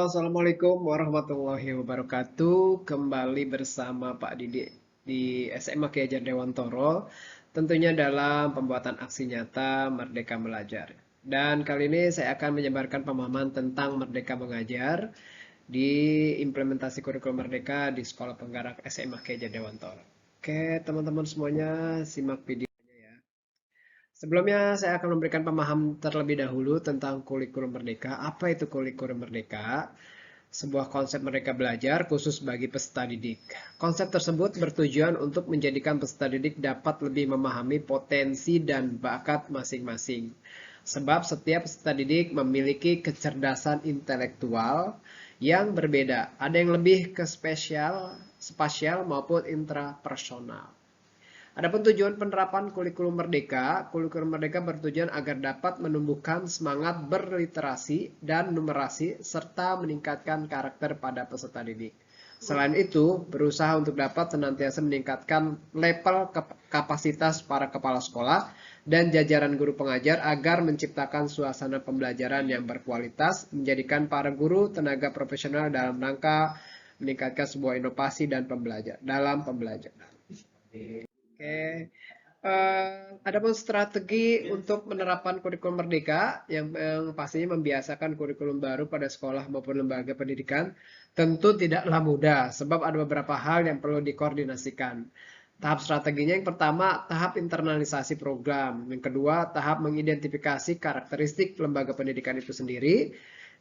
Halo, Assalamualaikum warahmatullahi wabarakatuh. Kembali bersama Pak Didi di SMA Ki Hajar Dewantoro, tentunya dalam pembuatan aksi nyata Merdeka Belajar. Dan kali ini saya akan menyebarkan pemahaman tentang Merdeka Mengajar di implementasi kurikulum Merdeka di Sekolah Penggerak SMA Ki Hajar Dewantoro. Oke, teman-teman semuanya, simak video. Sebelumnya saya akan memberikan pemahaman terlebih dahulu tentang kurikulum merdeka. Apa itu kurikulum merdeka? Sebuah konsep merdeka belajar khusus bagi peserta didik. Konsep tersebut bertujuan untuk menjadikan peserta didik dapat lebih memahami potensi dan bakat masing-masing. Sebab setiap peserta didik memiliki kecerdasan intelektual yang berbeda. Ada yang lebih ke spasial maupun intrapersonal. Adapun tujuan penerapan kurikulum merdeka bertujuan agar dapat menumbuhkan semangat berliterasi dan numerasi serta meningkatkan karakter pada peserta didik. Selain itu, berusaha untuk dapat senantiasa meningkatkan level kapasitas para kepala sekolah dan jajaran guru pengajar agar menciptakan suasana pembelajaran yang berkualitas, menjadikan para guru tenaga profesional dalam rangka meningkatkan sebuah inovasi dan dalam pembelajaran. Oke. Adapun strategi untuk menerapkan kurikulum merdeka yang pastinya membiasakan kurikulum baru pada sekolah maupun lembaga pendidikan tentu tidaklah mudah sebab ada beberapa hal yang perlu dikoordinasikan. Tahap strateginya yang pertama, tahap internalisasi program. Yang kedua, tahap mengidentifikasi karakteristik lembaga pendidikan itu sendiri.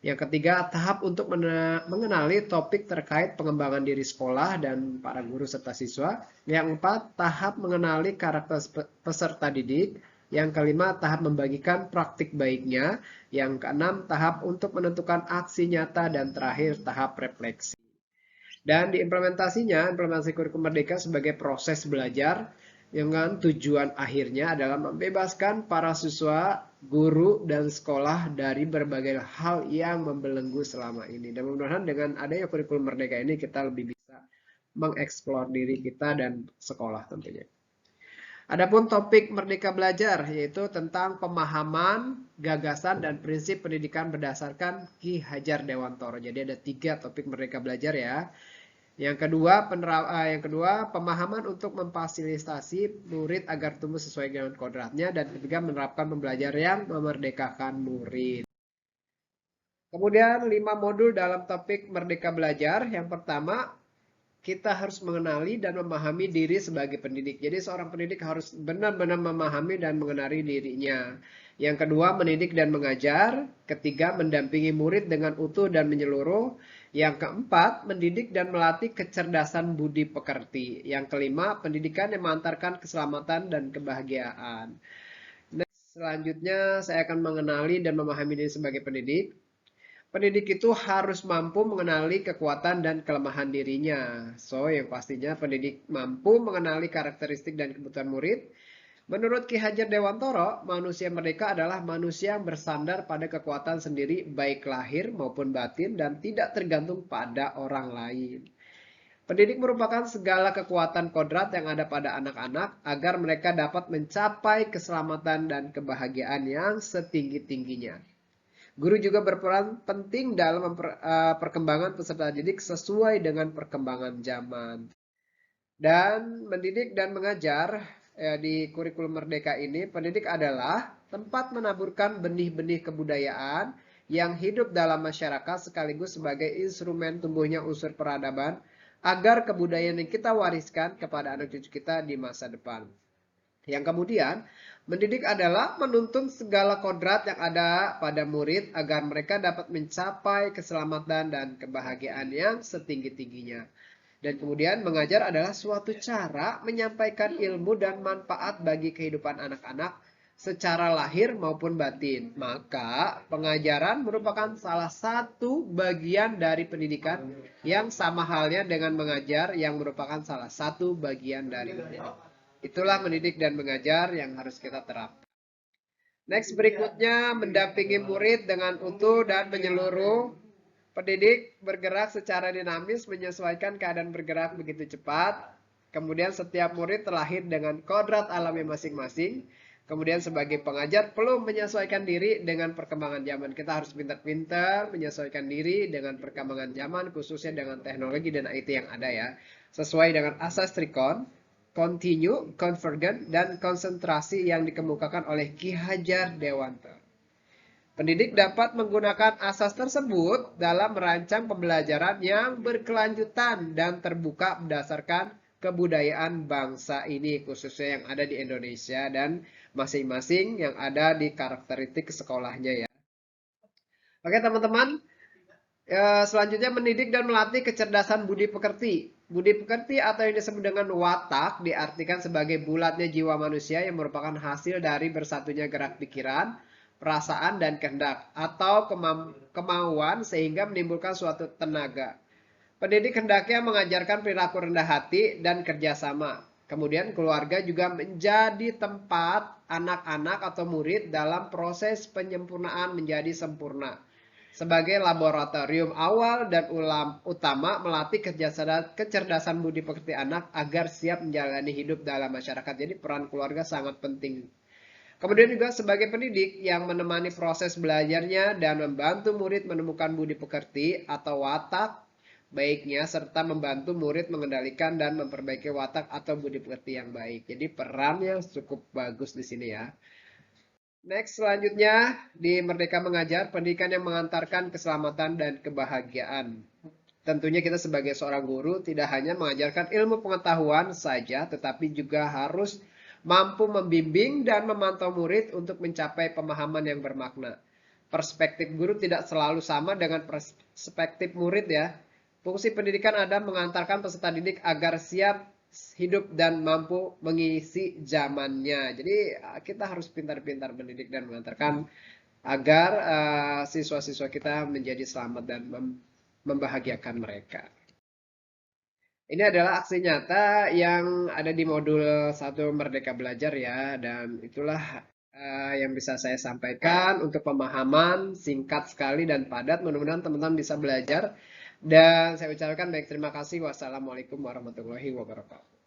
Yang ketiga, tahap untuk mengenali topik terkait pengembangan diri sekolah dan para guru serta siswa. Yang empat, tahap mengenali karakter peserta didik. Yang kelima, tahap membagikan praktik baiknya. Yang keenam, tahap untuk menentukan aksi nyata. Dan terakhir, tahap refleksi. Dan diimplementasinya, implementasi kurikulum merdeka sebagai proses belajar dengan tujuan akhirnya adalah membebaskan para siswa, guru, dan sekolah dari berbagai hal yang membelenggu selama ini. Dan mudah-mudahan dengan adanya kurikulum merdeka ini kita lebih bisa mengeksplor diri kita dan sekolah tentunya. Adapun topik Merdeka Belajar yaitu tentang pemahaman, gagasan, dan prinsip pendidikan berdasarkan Ki Hajar Dewantoro. Jadi ada 3 topik Merdeka Belajar ya. Yang kedua, pemahaman untuk memfasilitasi murid agar tumbuh sesuai dengan kodratnya, dan ketiga, menerapkan pembelajaran yang memerdekakan murid. Kemudian 5 modul dalam topik Merdeka Belajar. Yang pertama, kita harus mengenali dan memahami diri sebagai pendidik. Jadi seorang pendidik harus benar-benar memahami dan mengenali dirinya. Yang kedua, mendidik dan mengajar. Ketiga, mendampingi murid dengan utuh dan menyeluruh. Yang keempat, mendidik dan melatih kecerdasan budi pekerti. Yang kelima, pendidikan yang mengantarkan keselamatan dan kebahagiaan. Selanjutnya, saya akan mengenali dan memahami diri sebagai pendidik. Pendidik itu harus mampu mengenali kekuatan dan kelemahan dirinya. So, yang pastinya pendidik mampu mengenali karakteristik dan kebutuhan murid. Menurut Ki Hajar Dewantoro, manusia merdeka adalah manusia yang bersandar pada kekuatan sendiri baik lahir maupun batin dan tidak tergantung pada orang lain. Pendidik merupakan segala kekuatan kodrat yang ada pada anak-anak agar mereka dapat mencapai keselamatan dan kebahagiaan yang setinggi-tingginya. Guru juga berperan penting dalam perkembangan peserta didik sesuai dengan perkembangan zaman. Dan mendidik dan mengajar di kurikulum merdeka ini, pendidik adalah tempat menaburkan benih-benih kebudayaan yang hidup dalam masyarakat sekaligus sebagai instrumen tumbuhnya unsur peradaban agar kebudayaan yang kita wariskan kepada anak cucu kita di masa depan. Yang kemudian, mendidik adalah menuntun segala kodrat yang ada pada murid agar mereka dapat mencapai keselamatan dan kebahagiaan yang setinggi-tingginya. Dan kemudian mengajar adalah suatu cara menyampaikan ilmu dan manfaat bagi kehidupan anak-anak secara lahir maupun batin. Maka pengajaran merupakan salah satu bagian dari pendidikan yang sama halnya dengan mengajar yang merupakan salah satu bagian dari mendidik. Itulah mendidik dan mengajar yang harus kita terapkan. Next, berikutnya mendampingi murid dengan utuh dan menyeluruh. Pendidik bergerak secara dinamis menyesuaikan keadaan bergerak begitu cepat. Kemudian setiap murid terlahir dengan kodrat alami masing-masing. Kemudian sebagai pengajar perlu menyesuaikan diri dengan perkembangan zaman. Kita harus pintar-pintar menyesuaikan diri dengan perkembangan zaman, khususnya dengan teknologi dan IT yang ada ya. Sesuai dengan asas trikon, continue, convergent, dan konsentrasi yang dikemukakan oleh Ki Hajar Dewantara. Pendidik dapat menggunakan asas tersebut dalam merancang pembelajaran yang berkelanjutan dan terbuka berdasarkan kebudayaan bangsa ini, khususnya yang ada di Indonesia dan masing-masing yang ada di karakteristik sekolahnya ya. Oke teman-teman, selanjutnya mendidik dan melatih kecerdasan budi pekerti. Budi pekerti atau yang disebut dengan watak diartikan sebagai bulatnya jiwa manusia yang merupakan hasil dari bersatunya gerak pikiran, perasaan, dan kehendak atau kemauan sehingga menimbulkan suatu tenaga. Pendidik hendaknya mengajarkan perilaku rendah hati dan kerjasama. Kemudian keluarga juga menjadi tempat anak-anak atau murid dalam proses penyempurnaan menjadi sempurna. Sebagai laboratorium awal dan utama melatih kecerdasan budi pekerti anak agar siap menjalani hidup dalam masyarakat. Jadi peran keluarga sangat penting. Kemudian juga sebagai pendidik yang menemani proses belajarnya dan membantu murid menemukan budi pekerti atau watak baiknya serta membantu murid mengendalikan dan memperbaiki watak atau budi pekerti yang baik. Jadi perannya cukup bagus di sini ya. Next, selanjutnya di Merdeka Mengajar, pendidikan yang mengantarkan keselamatan dan kebahagiaan. Tentunya kita sebagai seorang guru tidak hanya mengajarkan ilmu pengetahuan saja, tetapi juga harus mampu membimbing dan memantau murid untuk mencapai pemahaman yang bermakna. Perspektif guru tidak selalu sama dengan perspektif murid ya. Fungsi pendidikan ada mengantarkan peserta didik agar siap hidup dan mampu mengisi zamannya. Jadi kita harus pintar-pintar mendidik dan mengantarkan agar siswa-siswa kita menjadi selamat dan membahagiakan mereka. Ini adalah aksi nyata yang ada di modul 1 Merdeka Belajar ya, dan itulah yang bisa saya sampaikan untuk pemahaman singkat sekali dan padat. Mudah-mudahan teman-teman bisa belajar. Dan saya ucapkan baik terima kasih. Wassalamualaikum warahmatullahi wabarakatuh.